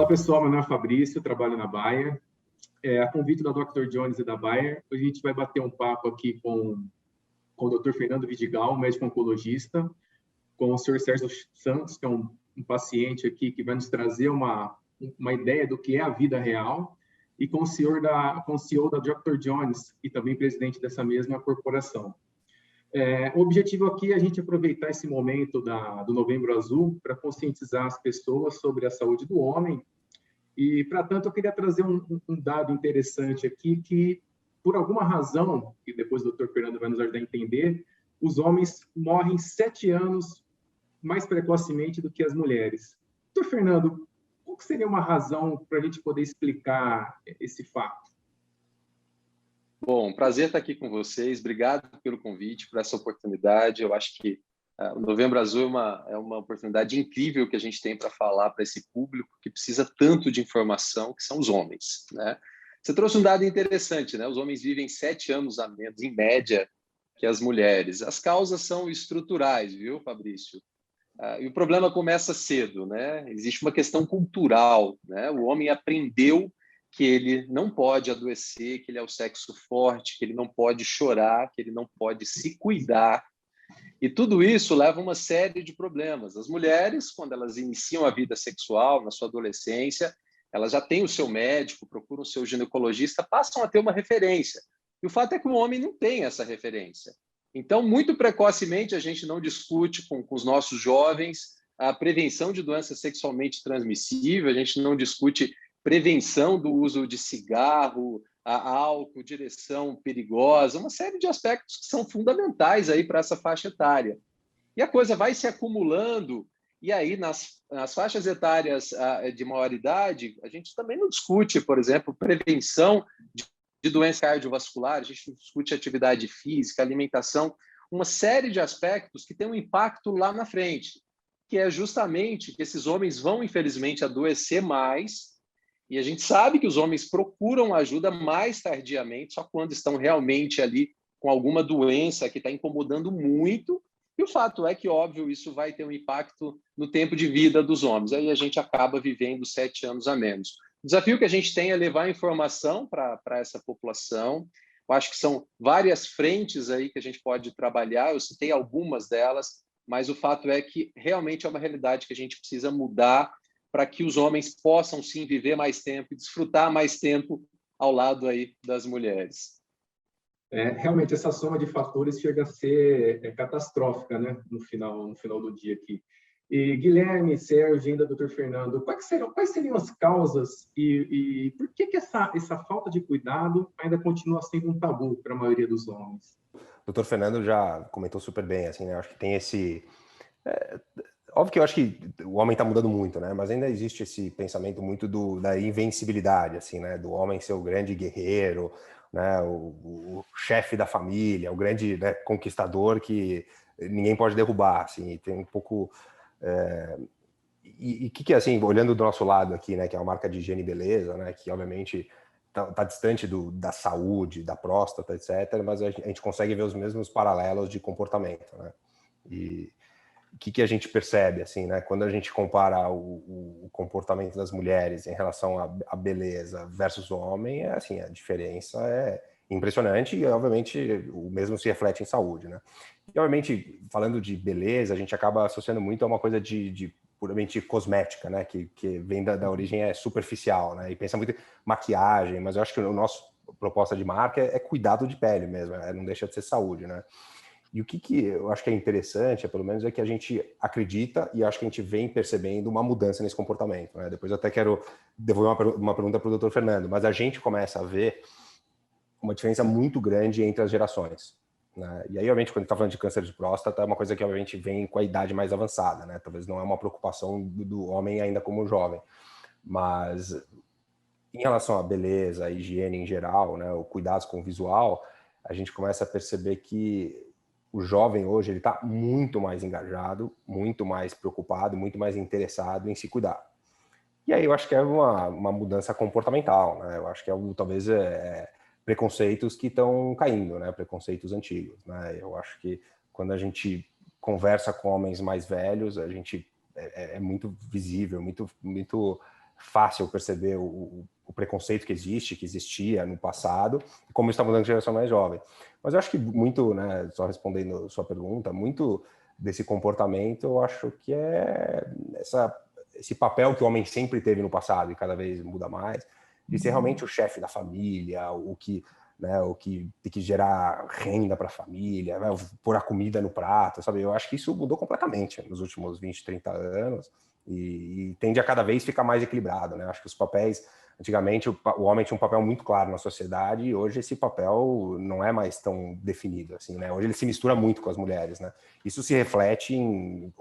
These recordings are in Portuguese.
pessoal, meu nome é Fabrício, trabalho na Bayer. A convite da Dr. Jones e da Bayer, hoje a gente vai bater um papo aqui com o Dr. Fernando Vidigal, médico oncologista, com o Sr. Sérgio Santos, que é um paciente aqui que vai nos trazer uma ideia do que é a vida real, e com o CEO da Dr. Jones, e também presidente dessa mesma corporação. O objetivo aqui é a gente aproveitar esse momento do Novembro Azul para conscientizar as pessoas sobre a saúde do homem. E, para tanto, eu queria trazer um dado interessante aqui, que, por alguma razão, que depois o Dr. Fernando vai nos ajudar a entender, os homens morrem 7 anos mais precocemente do que as mulheres. Dr. Fernando, qual seria uma razão para a gente poder explicar esse fato? Bom, prazer estar aqui com vocês. Obrigado pelo convite, por essa oportunidade. Eu acho que o Novembro Azul é uma oportunidade incrível que a gente tem para falar para esse público que precisa tanto de informação, que são os homens, né? Você trouxe um dado interessante, né? Os homens vivem 7 anos a menos, em média, que as mulheres. As causas são estruturais, viu, Fabrício? E o problema começa cedo, né? Existe uma questão cultural, né? O homem aprendeu que ele não pode adoecer, que ele é o sexo forte, que ele não pode chorar, que ele não pode se cuidar. E tudo isso leva a uma série de problemas. As mulheres, quando elas iniciam a vida sexual na sua adolescência, elas já têm o seu médico, procuram o seu ginecologista, passam a ter uma referência. E o fato é que o homem não tem essa referência. Então, muito precocemente, a gente não discute com os nossos jovens a prevenção de doença sexualmente transmissível, a gente não discute prevenção do uso de cigarro, álcool, direção perigosa, uma série de aspectos que são fundamentais aí para essa faixa etária. E a coisa vai se acumulando, e aí nas faixas etárias de maior idade, a gente também não discute, por exemplo, prevenção de doença cardiovascular, a gente não discute atividade física, alimentação, uma série de aspectos que têm um impacto lá na frente, que é justamente que esses homens vão, infelizmente, adoecer mais. E a gente sabe que os homens procuram ajuda mais tardiamente, só quando estão realmente ali com alguma doença que está incomodando muito. E o fato é que, óbvio, isso vai ter um impacto no tempo de vida dos homens. Aí a gente acaba vivendo 7 anos a menos. O desafio que a gente tem é levar informação para essa população. Eu acho que são várias frentes aí que a gente pode trabalhar. Eu citei algumas delas, mas o fato é que realmente é uma realidade que a gente precisa mudar para que os homens possam, sim, viver mais tempo e desfrutar mais tempo ao lado aí das mulheres. Realmente, essa soma de fatores chega a ser catastrófica, né, no final do dia aqui. E Guilherme, Sérgio, ainda Dr. Fernando, quais seriam as causas e por que essa falta de cuidado ainda continua sendo um tabu para a maioria dos homens? Dr. Fernando já comentou super bem, assim, né? Acho que tem esse... Óbvio que eu acho que o homem está mudando muito, né? Mas ainda existe esse pensamento muito da invencibilidade, assim, né? Do homem ser o grande guerreiro, né? O chefe da família, o grande, né, conquistador que ninguém pode derrubar, assim. E tem um pouco... E que assim, olhando do nosso lado aqui, né? Que é uma marca de higiene e beleza, né? Que obviamente tá distante da saúde, da próstata, etc. Mas a gente consegue ver os mesmos paralelos de comportamento, né? E o que a gente percebe, assim, né? Quando a gente compara o comportamento das mulheres em relação à beleza versus o homem, assim, a diferença é impressionante e, obviamente, o mesmo se reflete em saúde, né? E, obviamente, falando de beleza, a gente acaba associando muito a uma coisa de puramente cosmética, né? Que vem da origem superficial, né? E pensa muito em maquiagem, mas eu acho que a nossa proposta de marca é cuidado de pele mesmo, não deixa de ser saúde, né? E o que eu acho que é interessante, pelo menos, é que a gente acredita e acho que a gente vem percebendo uma mudança nesse comportamento, né? Depois eu até quero devolver uma pergunta para o Dr. Fernando, mas a gente começa a ver uma diferença muito grande entre as gerações, né? E aí, obviamente, quando a gente está falando de câncer de próstata, é uma coisa que, obviamente, vem com a idade mais avançada, né? Talvez não é uma preocupação do homem ainda como jovem, mas em relação à beleza, à higiene em geral, né? O cuidados com o visual, a gente começa a perceber que o jovem hoje ele está muito mais engajado, muito mais preocupado, muito mais interessado em se cuidar. E aí eu acho que é uma mudança comportamental, né? Eu acho que talvez preconceitos que estão caindo, né? Preconceitos antigos, né? Eu acho que quando a gente conversa com homens mais velhos, a gente é muito visível, muito fácil perceber o preconceito que existia no passado, e como está mudando a geração mais jovem. Mas eu acho que muito, né, só respondendo a sua pergunta, muito desse comportamento, eu acho que é esse papel que o homem sempre teve no passado e cada vez muda mais, de ser realmente o chefe da família, o que tem que gerar renda para a família, né, pôr a comida no prato, sabe? Eu acho que isso mudou completamente nos últimos 20, 30 anos e tende a cada vez ficar mais equilibrado, né? Acho que os papéis, antigamente o homem tinha um papel muito claro na sociedade e hoje esse papel não é mais tão definido, assim, né? Hoje ele se mistura muito com as mulheres, né? Isso se reflete em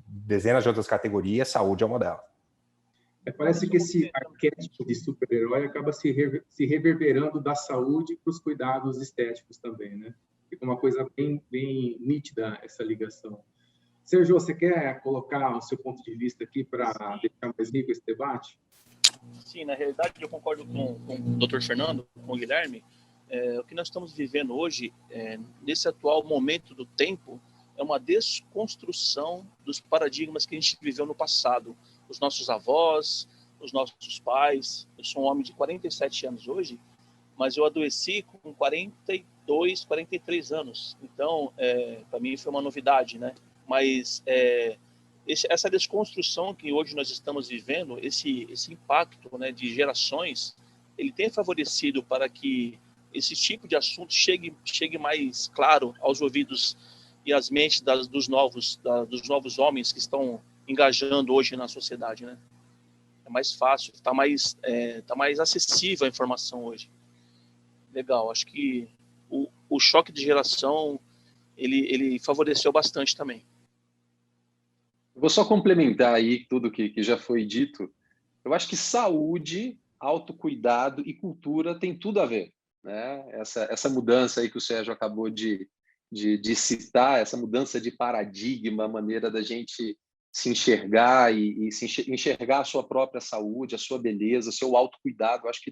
dezenas de outras categorias, saúde é uma delas. Parece que esse arquétipo de super-herói acaba se reverberando da saúde para os cuidados estéticos também, né? Fica uma coisa bem nítida essa ligação. Sérgio, você quer colocar o seu ponto de vista aqui para deixar mais rico esse debate? Sim, na realidade eu concordo com o Dr. Fernando, com o Guilherme. O que nós estamos vivendo hoje, nesse atual momento do tempo, é uma desconstrução dos paradigmas que a gente viveu no passado. Os nossos avós, os nossos pais. Eu sou um homem de 47 anos hoje, mas eu adoeci com 42, 43 anos. Então, para mim foi uma novidade, né? Mas essa desconstrução que hoje nós estamos vivendo, esse impacto, né, de gerações, ele tem favorecido para que esse tipo de assunto chegue mais claro aos ouvidos e às mentes dos novos homens que estão engajando hoje na sociedade, né? É mais fácil, tá mais acessível a informação hoje. Legal, acho que o choque de geração ele favoreceu bastante também. Vou só complementar aí tudo que já foi dito. Eu acho que saúde, autocuidado e cultura tem tudo a ver, né? Essa mudança aí que o Sérgio acabou de citar, essa mudança de paradigma, a maneira da gente se enxergar e enxergar a sua própria saúde, a sua beleza, o seu autocuidado, eu acho que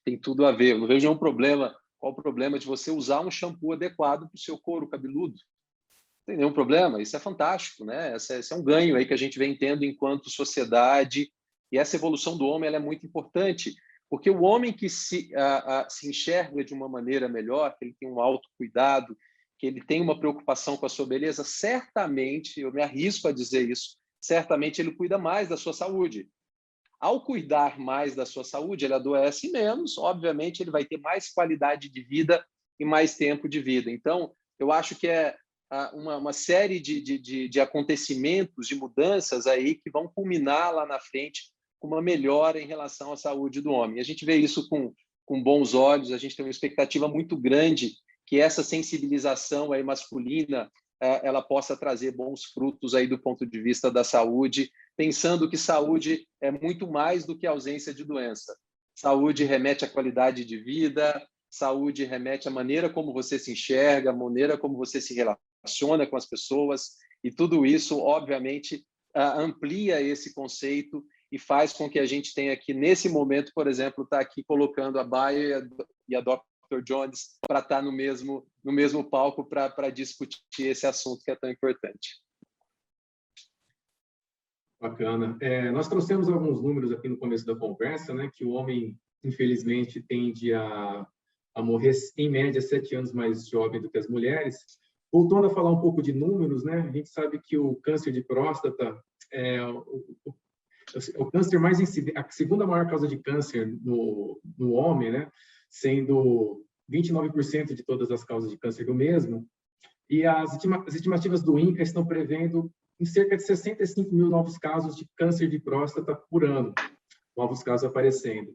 tem tudo a ver. Eu não vejo nenhum problema. Qual o problema de você usar um shampoo adequado para o seu couro cabeludo? Não tem nenhum problema, isso é fantástico, né? Esse é um ganho aí que a gente vem tendo enquanto sociedade, e essa evolução do homem ela é muito importante, porque o homem que se enxerga de uma maneira melhor, que ele tem um autocuidado, que ele tem uma preocupação com a sua beleza, certamente, eu me arrisco a dizer isso, certamente ele cuida mais da sua saúde. Ao cuidar mais da sua saúde, ele adoece menos, obviamente ele vai ter mais qualidade de vida e mais tempo de vida. Então, eu acho que é uma série de acontecimentos, de mudanças aí que vão culminar lá na frente com uma melhora em relação à saúde do homem. A gente vê isso com bons olhos, a gente tem uma expectativa muito grande que essa sensibilização aí masculina ela possa trazer bons frutos aí do ponto de vista da saúde, pensando que saúde é muito mais do que ausência de doença. Saúde remete à qualidade de vida, saúde remete à maneira como você se enxerga, a maneira como você se relaciona com as pessoas, e tudo isso, obviamente, amplia esse conceito e faz com que a gente tenha aqui, nesse momento, por exemplo, estar aqui colocando a Bayer e a Dr. Jones para estar no mesmo palco para discutir esse assunto que é tão importante. Bacana. Nós trouxemos alguns números aqui no começo da conversa, né, que o homem, infelizmente, tende a morrer, em média, 7 anos mais jovem do que as mulheres. Voltando a falar um pouco de números, né, a gente sabe que o câncer de próstata é o câncer mais incidente, a segunda maior causa de câncer no homem, né, sendo 29% de todas as causas de câncer do mesmo. E as estimativas do INCA estão prevendo em cerca de 65 mil novos casos de câncer de próstata por ano, novos casos aparecendo.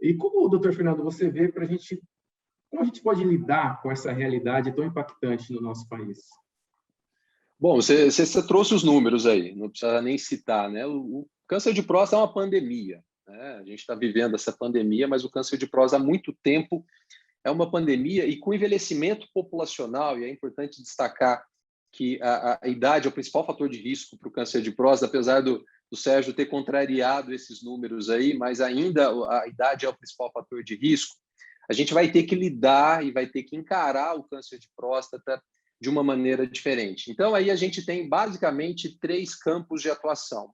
E como, doutor Fernando, você vê como a gente pode lidar com essa realidade tão impactante no nosso país? Bom, você trouxe os números aí, não precisa nem citar, né? O câncer de próstata é uma pandemia, né? A gente está vivendo essa pandemia, mas o câncer de próstata há muito tempo é uma pandemia, e com envelhecimento populacional, e é importante destacar que a idade é o principal fator de risco para o câncer de próstata, apesar do Sérgio ter contrariado esses números aí, mas ainda a idade é o principal fator de risco. A gente vai ter que lidar e vai ter que encarar o câncer de próstata de uma maneira diferente. Então, aí a gente tem basicamente 3 campos de atuação.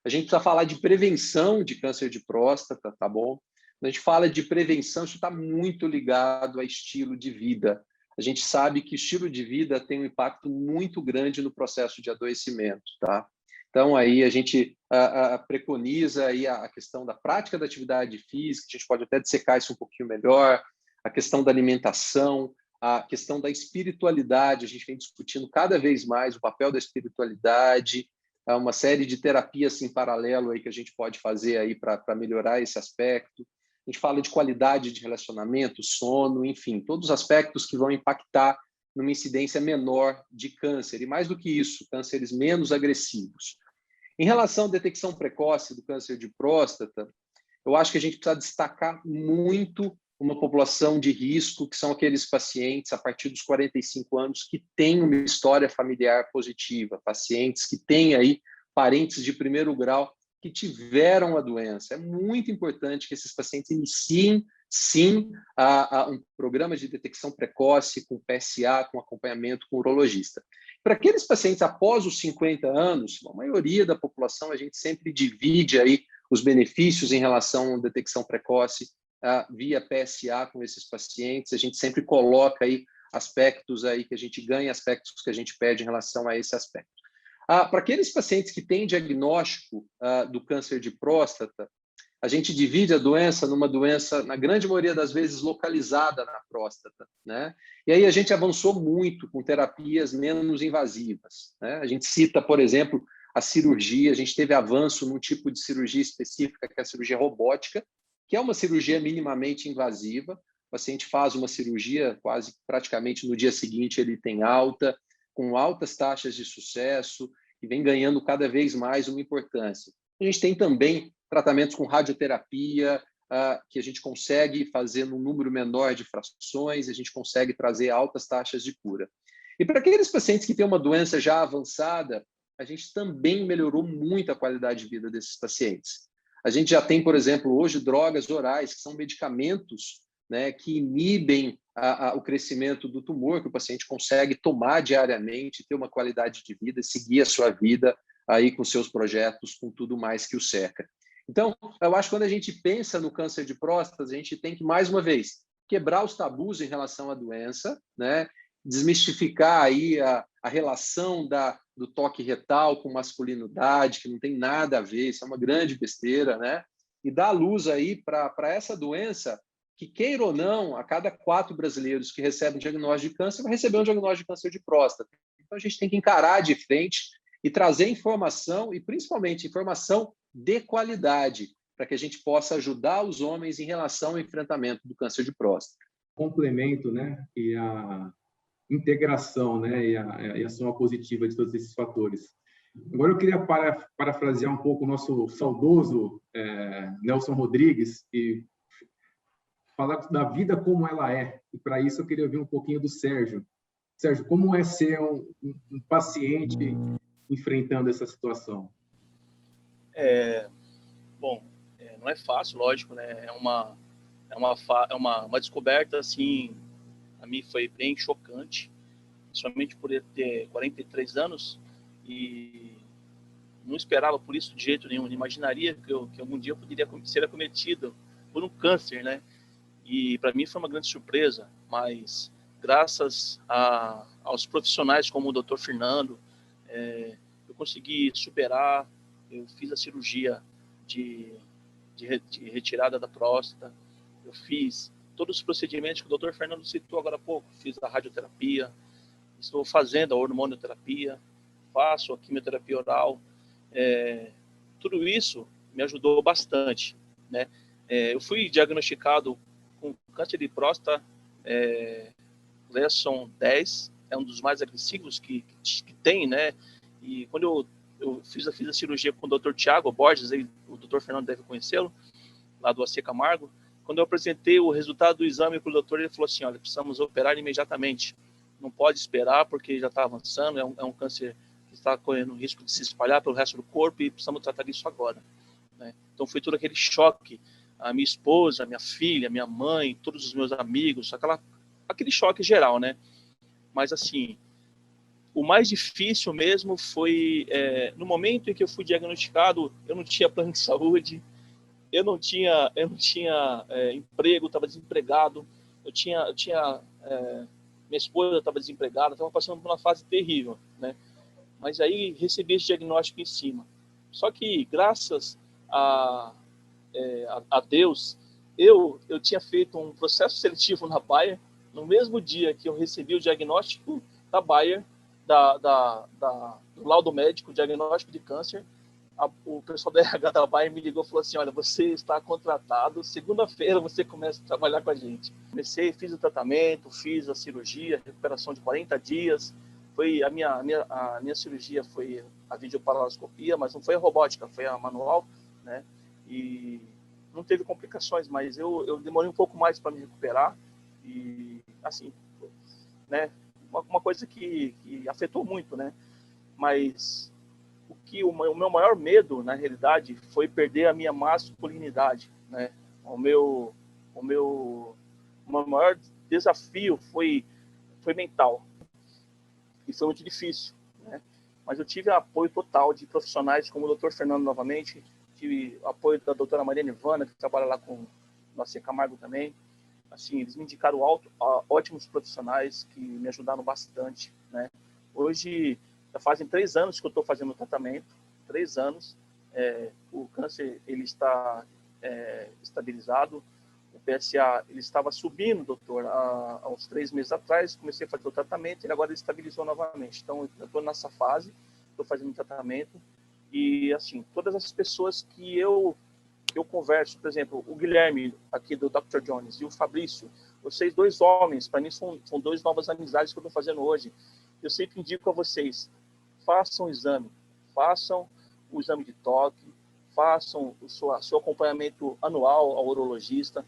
A gente precisa falar de prevenção de câncer de próstata, tá bom? Quando a gente fala de prevenção, isso está muito ligado a estilo de vida. A gente sabe que o estilo de vida tem um impacto muito grande no processo de adoecimento, tá? Então, aí a gente preconiza aí a questão da prática da atividade física, a gente pode até dissecar isso um pouquinho melhor, a questão da alimentação, a questão da espiritualidade, a gente vem discutindo cada vez mais o papel da espiritualidade, uma série de terapias em paralelo aí que a gente pode fazer aí para melhorar esse aspecto. A gente fala de qualidade de relacionamento, sono, enfim, todos os aspectos que vão impactar numa incidência menor de câncer. E mais do que isso, cânceres menos agressivos. Em relação à detecção precoce do câncer de próstata, eu acho que a gente precisa destacar muito uma população de risco, que são aqueles pacientes a partir dos 45 anos que têm uma história familiar positiva, pacientes que têm aí parentes de primeiro grau que tiveram a doença. É muito importante que esses pacientes iniciem, sim, um programa de detecção precoce com PSA, com acompanhamento com urologista. Para aqueles pacientes após os 50 anos, a maioria da população, a gente sempre divide aí os benefícios em relação à detecção precoce via PSA com esses pacientes. A gente sempre coloca aí aspectos aí que a gente ganha, aspectos que a gente perde em relação a esse aspecto. Para aqueles pacientes que têm diagnóstico do câncer de próstata, a gente divide a doença numa doença, na grande maioria das vezes, localizada na próstata, né? E aí a gente avançou muito com terapias menos invasivas, né? A gente cita, por exemplo, a cirurgia, a gente teve avanço num tipo de cirurgia específica, que é a cirurgia robótica, que é uma cirurgia minimamente invasiva. O paciente faz uma cirurgia, quase praticamente no dia seguinte ele tem alta, com altas taxas de sucesso, e vem ganhando cada vez mais uma importância. A gente tem também tratamentos com radioterapia, que a gente consegue fazer num número menor de frações, a gente consegue trazer altas taxas de cura. E para aqueles pacientes que têm uma doença já avançada, a gente também melhorou muito a qualidade de vida desses pacientes. A gente já tem, por exemplo, hoje drogas orais, que são medicamentos, né, que inibem o crescimento do tumor, que o paciente consegue tomar diariamente, ter uma qualidade de vida, seguir a sua vida aí com seus projetos, com tudo mais que o cerca. Então, eu acho que quando a gente pensa no câncer de próstata, a gente tem que, mais uma vez, quebrar os tabus em relação à doença, né? Desmistificar aí a relação do toque retal com masculinidade, que não tem nada a ver, isso é uma grande besteira, né? E dar luz aí para essa doença, que queira ou não, a cada 4 brasileiros que recebem um diagnóstico de câncer, vai receber um diagnóstico de câncer de próstata. Então, a gente tem que encarar de frente e trazer informação, e principalmente informação de qualidade, para que a gente possa ajudar os homens em relação ao enfrentamento do câncer de próstata. Complemento, né? E a integração, né? E a soma positiva de todos esses fatores. Agora eu queria parafrasear um pouco o nosso saudoso Nelson Rodrigues e falar da vida como ela é. E para isso eu queria ouvir um pouquinho do Sérgio. Sérgio, como é ser um paciente enfrentando essa situação? Bom, não é fácil, lógico, né? É uma descoberta, assim, a mim foi bem chocante, somente por ele ter 43 anos e não esperava por isso de jeito nenhum, não imaginaria que algum dia eu poderia ser acometido por um câncer, né? E para mim foi uma grande surpresa, mas graças aos profissionais como o Dr. Fernando, eu consegui superar. Eu fiz a cirurgia de retirada da próstata, eu fiz todos os procedimentos que o Dr. Fernando citou agora há pouco, fiz a radioterapia, estou fazendo a hormonioterapia, faço a quimioterapia oral, tudo isso me ajudou bastante, né? Eu fui diagnosticado com câncer de próstata, Gleason 10, é um dos mais agressivos que tem, né? E quando eu fiz a cirurgia com o Dr. Tiago Borges, aí, o Dr. Fernando deve conhecê-lo, lá do AC Camargo. Quando eu apresentei o resultado do exame para o doutor, ele falou assim, olha, precisamos operar imediatamente. Não pode esperar, porque já está avançando, é um câncer que está correndo risco de se espalhar pelo resto do corpo e precisamos tratar disso agora, né? Então foi todo aquele choque. A minha esposa, minha filha, minha mãe, todos os meus amigos, aquele choque geral, né? Mas assim, O mais difícil mesmo foi no momento em que eu fui diagnosticado, eu não tinha plano de saúde, eu não tinha emprego, estava desempregado, minha esposa estava desempregada, estava passando por uma fase terrível, né? Mas aí recebi esse diagnóstico em cima. Só que graças a Deus, eu tinha feito um processo seletivo na Bayer, no mesmo dia que eu recebi o diagnóstico da Bayer, do laudo médico, diagnóstico de câncer, o pessoal da RH da Bayer me ligou e falou assim, olha, você está contratado, segunda-feira você começa a trabalhar com a gente. Comecei, fiz o tratamento, fiz a cirurgia, recuperação de 40 dias, foi a minha cirurgia foi a videoparoscopia, mas não foi a robótica, foi a manual, né? E não teve complicações, mas eu demorei um pouco mais para me recuperar e assim, né? Uma coisa que afetou muito, né? Mas o meu maior medo, na realidade, foi perder a minha masculinidade, né? O meu maior desafio foi mental e foi muito difícil, né? Mas eu tive apoio total de profissionais como o Dr. Fernando novamente, tive apoio da doutora Maria Nivana, que trabalha lá com nossa Camargo também. Assim, eles me indicaram ótimos profissionais que me ajudaram bastante, né? Hoje, já fazem 3 anos que eu estou fazendo o tratamento, 3 anos. O câncer ele está estabilizado. O PSA ele estava subindo, doutor, há uns 3 meses atrás. Comecei a fazer o tratamento e agora ele estabilizou novamente. Então, eu estou nessa fase, estou fazendo o tratamento. E, assim, todas as pessoas que eu converso, por exemplo, o Guilherme, aqui do Dr. Jones, e o Fabrício, vocês 2 homens, para mim são 2 novas amizades que eu estou fazendo hoje. Eu sempre indico a vocês, façam o exame de toque, façam o seu acompanhamento anual ao urologista,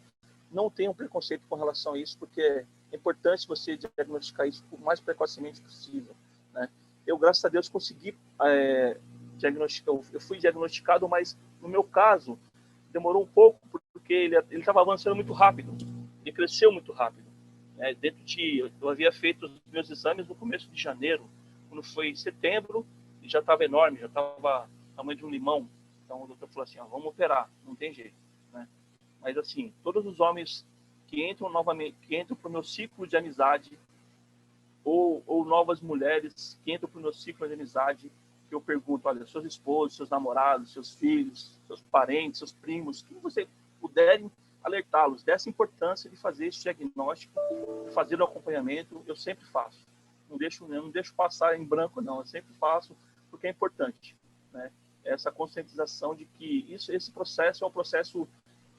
não tenham preconceito com relação a isso, porque é importante você diagnosticar isso o mais precocemente possível, né? Eu, graças a Deus, consegui diagnosticar, eu fui diagnosticado, mas no meu caso, demorou um pouco, porque ele estava avançando muito rápido, ele cresceu muito rápido. Eu havia feito os meus exames no começo de janeiro, quando foi em setembro, ele já estava enorme, já estava tamanho de um limão. Então o doutor falou assim, vamos operar, não tem jeito, né? Mas assim, todos os homens que entram novamente, que entram para o meu ciclo de amizade, ou novas mulheres que entram para o meu ciclo de amizade, que eu pergunto, olha, seus esposos, seus namorados, seus filhos, seus parentes, seus primos, quem você puderem alertá-los dessa importância de fazer esse diagnóstico, fazer o acompanhamento, eu sempre faço. Não deixo passar em branco, não. Eu sempre faço porque é importante, né? Essa conscientização de que esse processo é um processo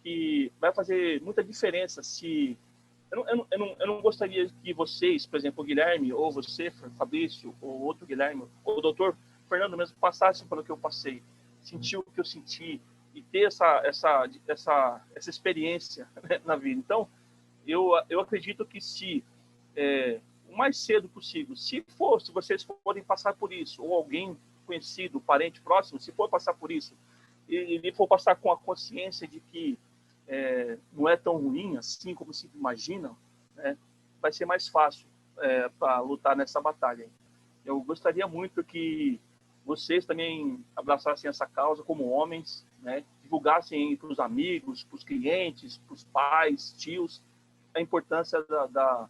que vai fazer muita diferença. Se eu não gostaria que vocês, por exemplo, o Guilherme, ou você, Fabrício, ou outro Guilherme, ou o doutor Fernando mesmo, passassem pelo que eu passei, sentir o que eu senti e ter essa experiência, né, na vida. Então, eu acredito que se o mais cedo possível, se vocês forem passar por isso, ou alguém conhecido, parente próximo, se for passar por isso, e ele for passar com a consciência de que não é tão ruim assim como se imagina, né, vai ser mais fácil para lutar nessa batalha. Eu gostaria muito que vocês também abraçassem essa causa como homens, né, divulgassem para os amigos, para os clientes, para os pais, tios, a importância da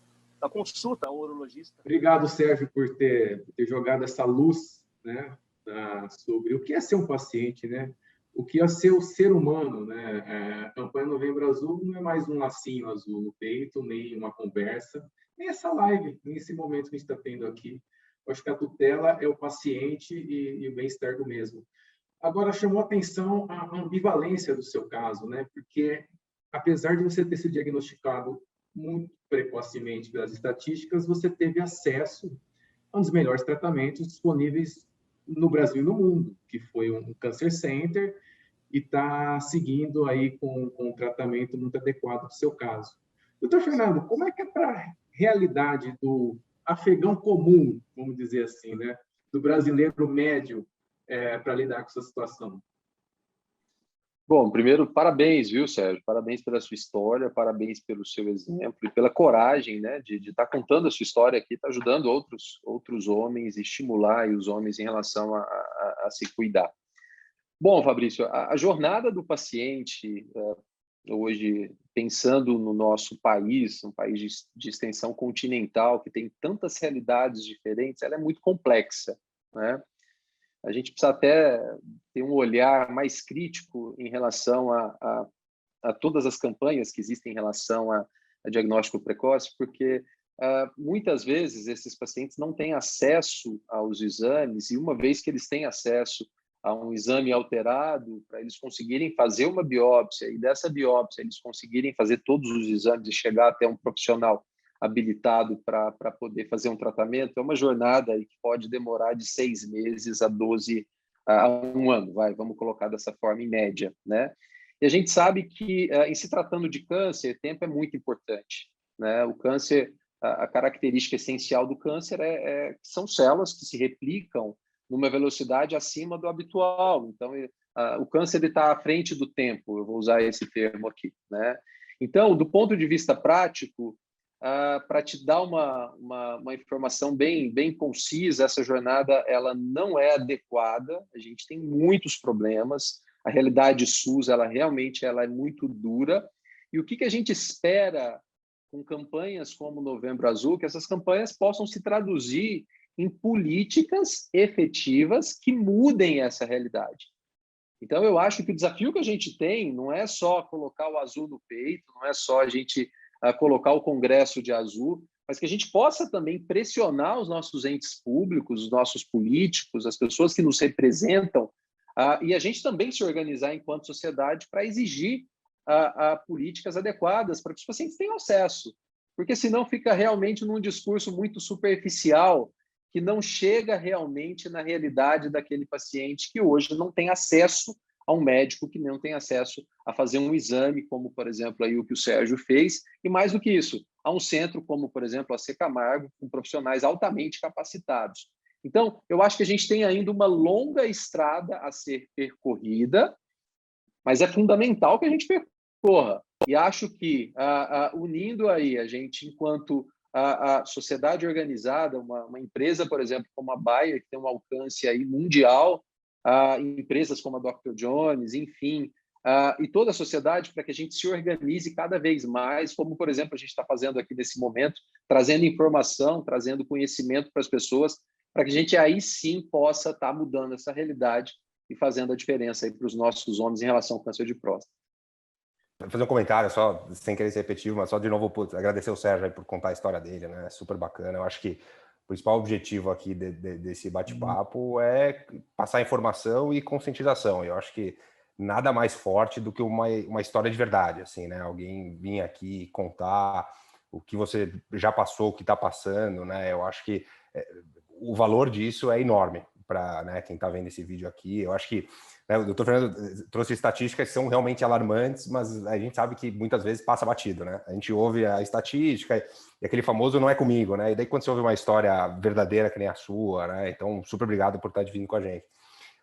consulta ao urologista. Obrigado, Sérgio, por ter jogado essa luz, né, sobre o que é ser um paciente, né? O que é ser o ser humano, né? A campanha Novembro Azul não é mais um lacinho azul no peito, nem uma conversa, nem essa live, nem esse momento que a gente está tendo aqui. Eu acho que a tutela é o paciente e o bem-estar do mesmo. Agora, chamou atenção a ambivalência do seu caso, né? Porque, apesar de você ter sido diagnosticado muito precocemente pelas estatísticas, você teve acesso a um dos melhores tratamentos disponíveis no Brasil e no mundo, que foi um Cancer Center, e está seguindo aí com um tratamento muito adequado para o seu caso. Doutor Fernando, como é que é para a realidade do afegão comum, vamos dizer assim, né? Do brasileiro médio, para lidar com essa situação? Bom, primeiro, parabéns, viu, Sérgio? Parabéns pela sua história, parabéns pelo seu exemplo e pela coragem, né, de estar contando a sua história aqui, tá ajudando outros homens, estimular os homens em relação a se cuidar. Bom, Fabrício, a jornada do paciente, hoje, pensando no nosso país, um país de extensão continental, que tem tantas realidades diferentes, ela é muito complexa, né? A gente precisa até ter um olhar mais crítico em relação a todas as campanhas que existem em relação a diagnóstico precoce, porque muitas vezes esses pacientes não têm acesso aos exames, e uma vez que eles têm acesso a um exame alterado, para eles conseguirem fazer uma biópsia, e dessa biópsia eles conseguirem fazer todos os exames e chegar até um profissional habilitado para poder fazer um tratamento, é uma jornada aí que pode demorar de 6 meses a 1 ano, vamos colocar dessa forma, em média, né? E a gente sabe que, em se tratando de câncer, tempo é muito importante, né? O câncer, a característica essencial do câncer são células que se replicam numa velocidade acima do habitual. Então, o câncer está à frente do tempo, eu vou usar esse termo aqui, né? Então, do ponto de vista prático, para te dar uma informação bem concisa, essa jornada ela não é adequada, a gente tem muitos problemas, a realidade SUS ela realmente é muito dura, e o que a gente espera com campanhas como Novembro Azul, que essas campanhas possam se traduzir em políticas efetivas que mudem essa realidade. Então, eu acho que o desafio que a gente tem não é só colocar o azul no peito, não é só a gente colocar o Congresso de azul, mas que a gente possa também pressionar os nossos entes públicos, os nossos políticos, as pessoas que nos representam, e a gente também se organizar enquanto sociedade para exigir políticas adequadas para que os pacientes tenham acesso, porque senão fica realmente num discurso muito superficial, que não chega realmente na realidade daquele paciente que hoje não tem acesso a um médico, que não tem acesso a fazer um exame, como, por exemplo, aí o que o Sérgio fez, e mais do que isso, a um centro como, por exemplo, a C. Camargo, com profissionais altamente capacitados. Então, eu acho que a gente tem ainda uma longa estrada a ser percorrida, mas é fundamental que a gente percorra. E acho que, unindo aí a gente, enquanto a sociedade organizada, uma empresa, por exemplo, como a Bayer, que tem um alcance aí mundial, empresas como a Dr. Jones, enfim, e toda a sociedade, para que a gente se organize cada vez mais, como, por exemplo, a gente está fazendo aqui nesse momento, trazendo informação, trazendo conhecimento para as pessoas, para que a gente aí sim possa estar mudando essa realidade e fazendo a diferença aí para os nossos homens em relação ao câncer de próstata. Vou fazer um comentário só, sem querer ser repetitivo, mas só de novo agradecer o Sérgio aí por contar a história dele, né? Super bacana. Eu acho que o principal objetivo aqui desse bate-papo é passar informação e conscientização. Eu acho que nada mais forte do que uma história de verdade, assim, né? Alguém vir aqui contar o que você já passou, o que está passando, né? Eu acho que o valor disso é enorme para, né, quem está vendo esse vídeo aqui. Eu acho que, né, o doutor Fernando trouxe estatísticas que são realmente alarmantes, mas a gente sabe que muitas vezes passa batido, né? A gente ouve a estatística e aquele famoso não é comigo, né? E daí quando você ouve uma história verdadeira que nem a sua, né? Então, super obrigado por estar dividindo com a gente.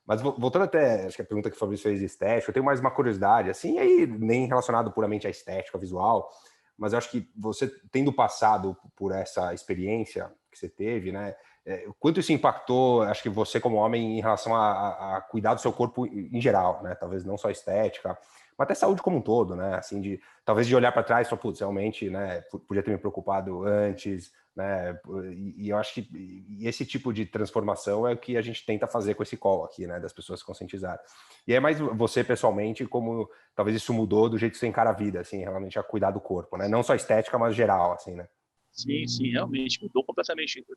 Mas voltando até, acho que a pergunta que o Fabrício fez de estética, eu tenho mais uma curiosidade, assim, aí nem relacionado puramente à estética, visual, mas eu acho que você, tendo passado por essa experiência que você teve, né? Quanto isso impactou, acho que você como homem, em relação a cuidar do seu corpo em geral, né? Talvez não só estética, mas até saúde como um todo, né? Assim, talvez de olhar para trás e falar, putz, realmente, né? Podia ter me preocupado antes, né? E eu acho que esse tipo de transformação é o que a gente tenta fazer com esse call aqui, né? Das pessoas se conscientizarem. E é mais você, pessoalmente, como talvez isso mudou do jeito que você encara a vida, assim, realmente a cuidar do corpo, né? Não só estética, mas geral, assim, né? Sim, realmente mudou completamente. Eu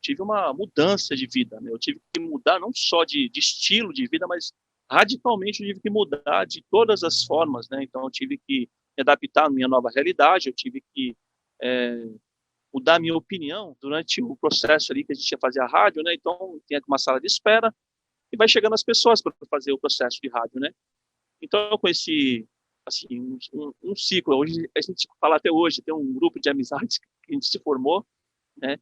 tive uma mudança de vida, né? Eu tive que mudar não só de estilo de vida, mas radicalmente eu tive que mudar de todas as formas, né? Então eu tive que me adaptar à minha nova realidade, eu tive que mudar a minha opinião durante o processo ali que a gente ia fazer a rádio, né? Então tem uma sala de espera e vai chegando as pessoas para fazer o processo de rádio, né? Então eu conheci assim um ciclo. Hoje a gente fala até hoje, tem um grupo de amizades que a gente se formou, né?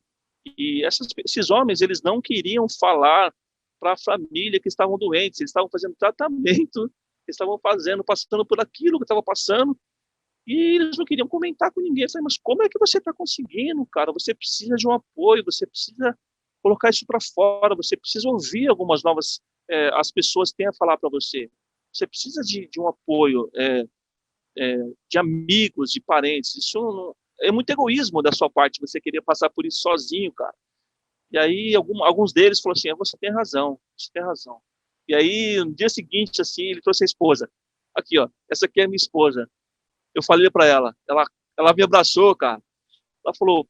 E esses homens, eles não queriam falar para a família que estavam doentes, eles estavam fazendo tratamento Eles estavam passando por aquilo que estava passando, e eles não queriam comentar com ninguém. Eu falei, mas como é que você está conseguindo, cara? Você precisa de um apoio, você precisa colocar isso para fora, você precisa ouvir algumas novas, as pessoas têm a falar para você. Você precisa de um apoio, de amigos, de parentes. Isso é muito egoísmo da sua parte, você querer passar por isso sozinho, cara. E aí alguns deles falaram assim, você tem razão, você tem razão. E aí no dia seguinte, assim, ele trouxe a esposa. Aqui, ó, essa aqui é a minha esposa. Eu falei para ela me abraçou, cara. Ela falou,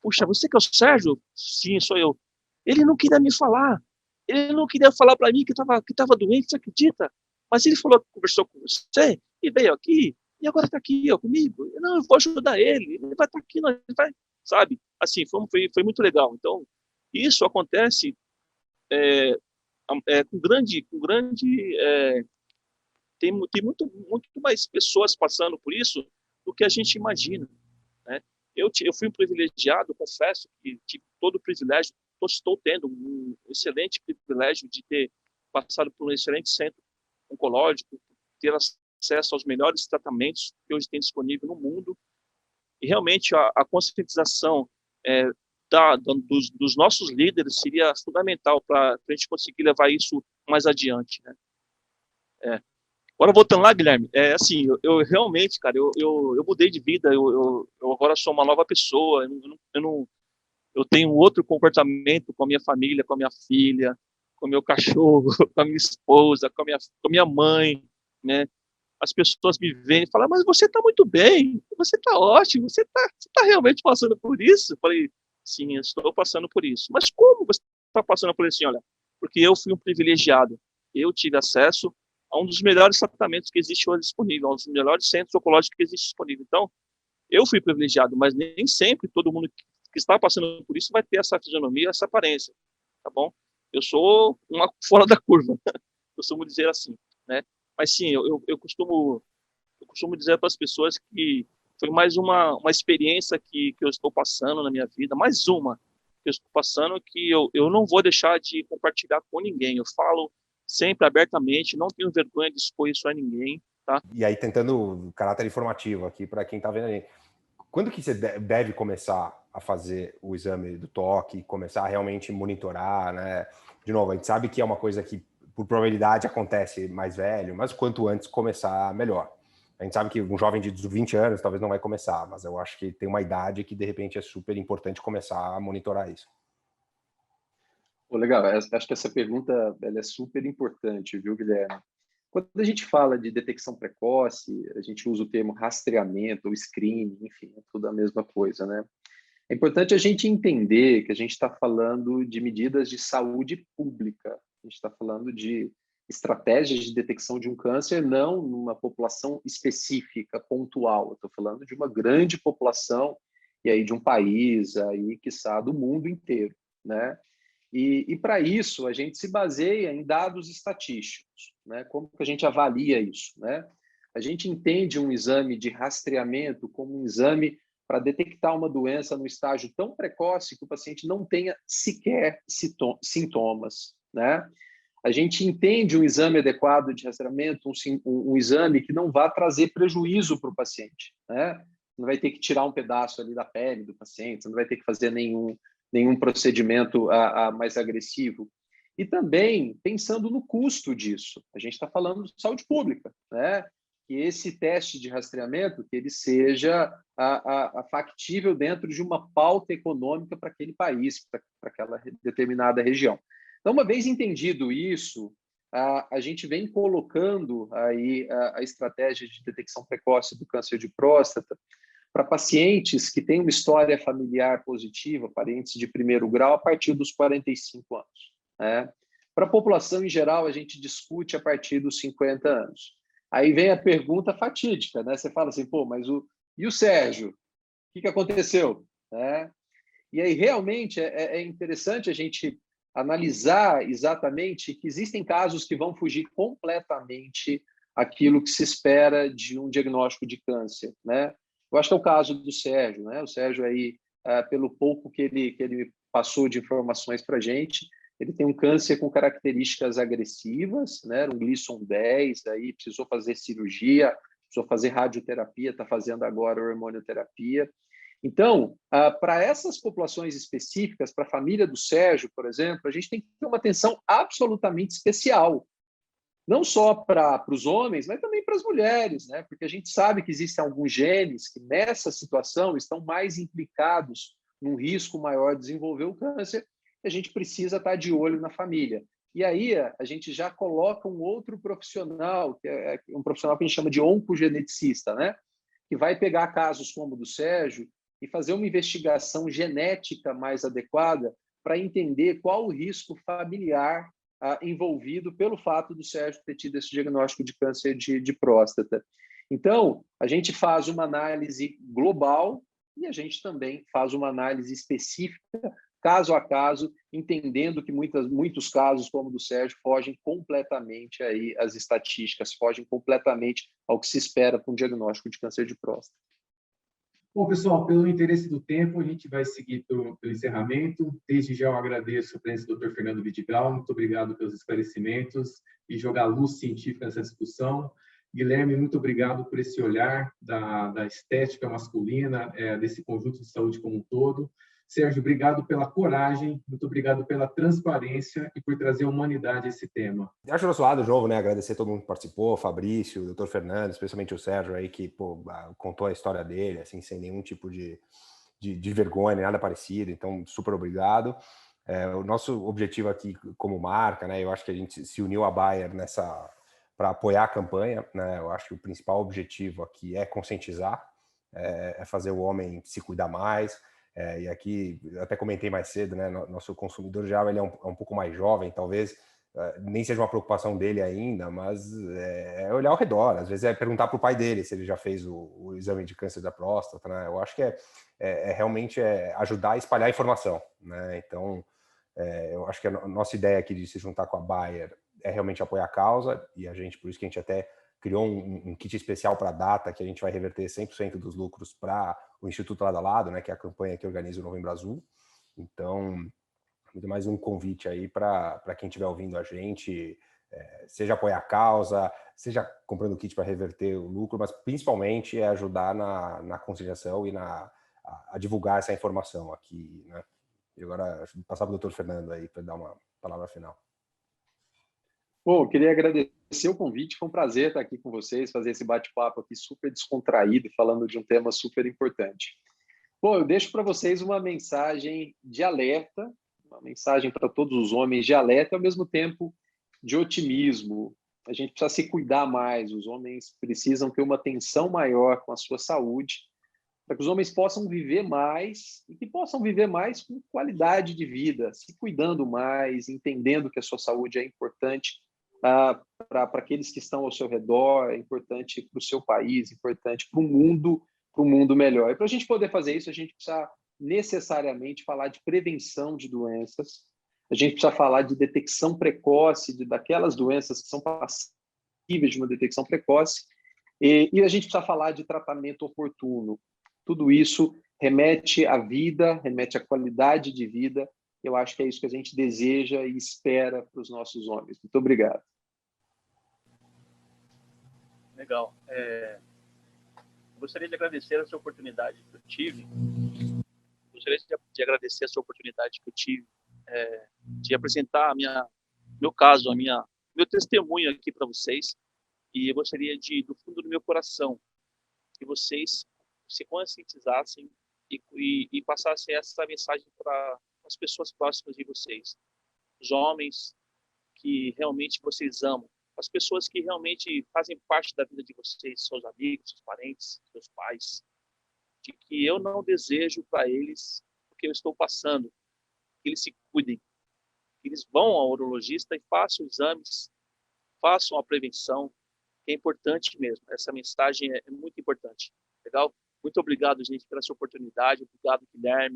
puxa, você que é o Sérgio? Sim, sou eu. Ele não queria me falar. Ele não queria falar para mim que tava doente, você acredita? Mas ele falou que conversou com você e veio aqui, e agora está aqui, ó, comigo. Não, eu vou ajudar ele vai estar aqui, ele vai, sabe? Assim, foi muito legal. Então, isso acontece com grande, tem muito mais pessoas passando por isso do que a gente imagina, né? Eu fui um privilegiado, confesso que tive todo o privilégio, estou tendo um excelente privilégio de ter passado por um excelente centro oncológico, ter acesso aos melhores tratamentos que hoje tem disponível no mundo, e realmente a conscientização dos nossos líderes seria fundamental para a gente conseguir levar isso mais adiante, né? Agora, voltando lá, Guilherme, assim, eu realmente, cara, eu mudei de vida, eu agora sou uma nova pessoa, eu tenho outro comportamento com a minha família, com a minha filha, com o meu cachorro, com a minha esposa, com a minha mãe, né? As pessoas me veem e falam, mas você está muito bem, você está ótimo, você tá realmente passando por isso? Eu falei, sim, eu estou passando por isso. Mas como você está passando por isso? Olha, porque eu fui um privilegiado, eu tive acesso a um dos melhores tratamentos que existe hoje disponível, a um dos melhores centros oncológicos que existe disponível. Então, eu fui privilegiado, mas nem sempre todo mundo que está passando por isso vai ter essa fisionomia, essa aparência, tá bom? Eu sou uma fora da curva, eu costumo dizer assim, né? Mas sim, eu costumo dizer para as pessoas que foi mais uma experiência que eu estou passando na minha vida, mais uma que eu estou passando, que eu não vou deixar de compartilhar com ninguém. Eu falo sempre abertamente, não tenho vergonha de expor isso a ninguém, tá? E aí, tentando caráter informativo aqui para quem está vendo aí. Quando que você deve começar a fazer o exame do toque, começar a realmente monitorar, né? De novo, a gente sabe que é uma coisa que, por probabilidade, acontece mais velho, mas quanto antes começar, melhor. A gente sabe que um jovem de 20 anos talvez não vai começar, mas eu acho que tem uma idade que, de repente, é super importante começar a monitorar isso. Pô, legal, acho que essa pergunta ela é super importante, viu, Guilherme? Quando a gente fala de detecção precoce, a gente usa o termo rastreamento ou screening, enfim, é tudo a mesma coisa, né? É importante a gente entender que a gente está falando de medidas de saúde pública, a gente está falando de estratégias de detecção de um câncer, não numa população específica, pontual. Estou falando de uma grande população, e aí de um país, aí, quiçá, do mundo inteiro, né? E para isso, a gente se baseia em dados estatísticos, né? Como que a gente avalia isso, né? A gente entende um exame de rastreamento como um exame para detectar uma doença no estágio tão precoce que o paciente não tenha sequer sintomas, né? A gente entende um exame adequado de rastreamento, um exame que não vá trazer prejuízo para o paciente, né? Não vai ter que tirar um pedaço ali da pele do paciente, você não vai ter que fazer nenhum procedimento mais agressivo. E também pensando no custo disso. A gente está falando de saúde pública, né? Que esse teste de rastreamento que ele seja factível dentro de uma pauta econômica para aquele país, para aquela determinada região. Então, uma vez entendido isso, a gente vem colocando aí a estratégia de detecção precoce do câncer de próstata para pacientes que têm uma história familiar positiva, parentes de primeiro grau, a partir dos 45 anos. Né? Para a população em geral, a gente discute a partir dos 50 anos. Aí vem a pergunta fatídica, né? Você fala assim, pô, mas e o Sérgio? O que aconteceu? Né? E aí, realmente, é interessante a gente analisar exatamente que existem casos que vão fugir completamente aquilo que se espera de um diagnóstico de câncer, né? Eu acho que é o caso do Sérgio, né? O Sérgio aí, pelo pouco que ele passou de informações para a gente, Ele tem um câncer com características agressivas, né? Um Gleason 10, aí precisou fazer cirurgia, precisou fazer radioterapia, está fazendo agora hormonioterapia. Então, para essas populações específicas, para a família do Sérgio, por exemplo, a gente tem que ter uma atenção absolutamente especial. Não só para os homens, mas também para as mulheres, né? Porque a gente sabe que existem alguns genes que, nessa situação, estão mais implicados num risco maior de desenvolver o câncer, e a gente precisa estar de olho na família. E aí a gente já coloca um outro profissional, que é um profissional que a gente chama de oncogeneticista, né? Que vai pegar casos como o do Sérgio e fazer uma investigação genética mais adequada para entender qual o risco familiar envolvido pelo fato do Sérgio ter tido esse diagnóstico de câncer de próstata. Então, a gente faz uma análise global e a gente também faz uma análise específica, caso a caso, entendendo que muitos casos, como o do Sérgio, fogem completamente aí às estatísticas, fogem completamente ao que se espera para um diagnóstico de câncer de próstata. Bom, pessoal, pelo interesse do tempo, a gente vai seguir pelo encerramento. Desde já eu agradeço a presença do Dr. Fernando Vidigal, muito obrigado pelos esclarecimentos e jogar luz científica nessa discussão. Guilherme, muito obrigado por esse olhar da estética masculina, desse conjunto de saúde como um todo. Sérgio, obrigado pela coragem, muito obrigado pela transparência e por trazer a humanidade a esse tema. Acho do nosso lado, de novo, né, agradecer a todo mundo que participou, Fabrício, o Dr. Fernando, especialmente o Sérgio aí, que contou a história dele, assim, sem nenhum tipo de vergonha, nem nada parecido, então, super obrigado. O nosso objetivo aqui como marca, né, eu acho que a gente se uniu à Bayer para apoiar a campanha, né, eu acho que o principal objetivo aqui é conscientizar, é fazer o homem se cuidar mais. E aqui, eu até comentei mais cedo, né? Nosso consumidor já ele é um pouco mais jovem, talvez nem seja uma preocupação dele ainda, mas é olhar ao redor. Às vezes é perguntar para o pai dele se ele já fez o exame de câncer da próstata, né? Eu acho que realmente ajudar a espalhar a informação, né? Então, eu acho que a nossa ideia aqui de se juntar com a Bayer é realmente apoiar a causa, e por isso que a gente até criou um kit especial para a data, que a gente vai reverter 100% dos lucros para o Instituto Lado a Lado, né, que é a campanha que organiza o Novembro Azul. Então, muito mais um convite aí para quem estiver ouvindo a gente, seja apoiar a causa, seja comprando kit para reverter o lucro, mas principalmente ajudar na conscientização e a divulgar essa informação aqui, né? E agora, passar para o Dr. Fernando aí para dar uma palavra final. Bom, eu queria agradecer o convite, foi um prazer estar aqui com vocês, fazer esse bate-papo aqui super descontraído, falando de um tema super importante. Bom, eu deixo para vocês uma mensagem de alerta, uma mensagem para todos os homens de alerta, e ao mesmo tempo de otimismo. A gente precisa se cuidar mais, os homens precisam ter uma atenção maior com a sua saúde, para que os homens possam viver mais e que possam viver mais com qualidade de vida, se cuidando mais, entendendo que a sua saúde é importante para aqueles que estão ao seu redor, é importante para o seu país, é importante para o mundo melhor. E para a gente poder fazer isso, a gente precisa necessariamente falar de prevenção de doenças, a gente precisa falar de detecção precoce daquelas doenças que são passíveis de uma detecção precoce, e a gente precisa falar de tratamento oportuno. Tudo isso remete à vida, remete à qualidade de vida. Eu acho que é isso que a gente deseja e espera para os nossos homens. Muito obrigado. Legal. Gostaria de agradecer essa oportunidade que eu tive. Gostaria de agradecer essa oportunidade que eu tive de apresentar meu caso, meu testemunho aqui para vocês. E eu gostaria do fundo do meu coração, que vocês se conscientizassem e passassem essa mensagem para as pessoas próximas de vocês. Os homens que realmente vocês amam, as pessoas que realmente fazem parte da vida de vocês, seus amigos, seus parentes, seus pais, de que eu não desejo para eles o que eu estou passando, que eles se cuidem, que eles vão ao urologista e façam exames, façam a prevenção, que é importante mesmo. Essa mensagem é muito importante. Legal? Muito obrigado, gente, pela sua oportunidade. Obrigado, Guilherme.